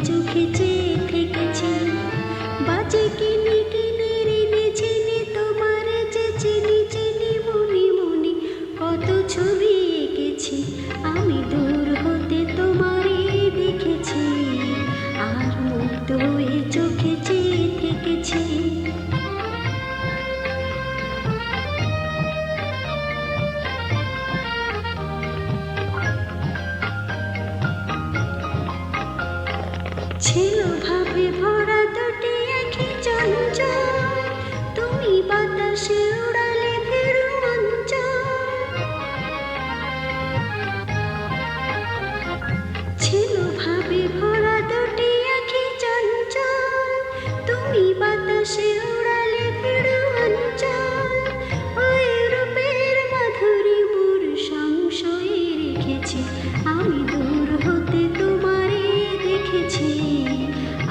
চোখে চেয়ে থেকেছি। বাজে কিনে কিনে ঋণে চিনি তোমার যে চিনি চিনি মনে মনে কত ছবি এঁকেছি। আমি দূর হতে তোমারে দেখেছি, আর মুগ্ধ হয়ে চোখে চেয়ে থেকেছি। ছিল ভাবে ভরা দুটি আঁখি চঞ্চল, তুমি বাতাসে উড়ালে ভেরু অঞ্চল। ছিল ভাবে ভরা দুটি আঁখি চঞ্চল, তুমি বাতাসে উড়ালে ভেরু অঞ্চল। ওই রূপের মাধুরী মোর সংশয়ে রেখেছি, আমি দূর হতে তোমারে দেখেছি,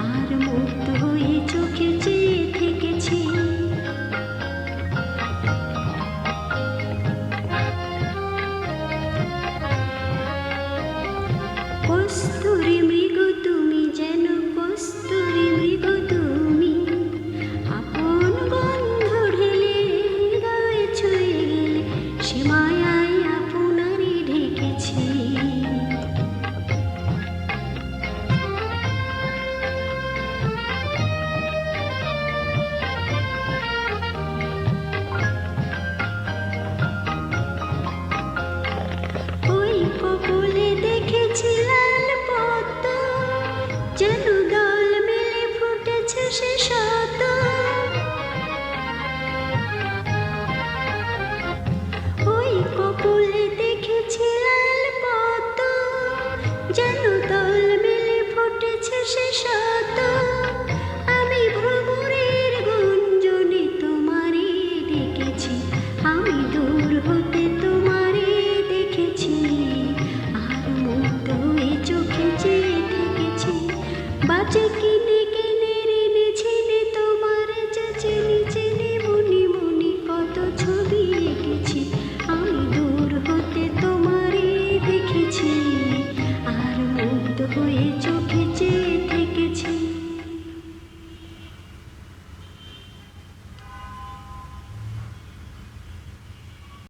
আর মুগ্ধ হয়ে চোখে চেয়ে থেকেছি। কস্তুরী মৃগ তুমি, যেন কস্তুরী মৃগ তুমি, আপন গন্ধ ঢেলে হৃদয়ে ছুঁয়ে গেলে, সে মায়ায় আপনারই ঢেকেছি। ওই কপলে দেখেছি লাল পদ্ম, যেন দল মেলে ফুটেছে সে শত। ওই কপলে দেখেছি লাল পদ্ম, যেন দল মেলে ফুটেছে সে শত। আমি ভ্রমরের গুঞ্জনে তোমারে ডেকেছি, আমি দূর হতে তোমারে দেখেছি, আর মুগ্ধ হয়ে চোখে চেয়ে থেকেছি। বাজে কিনে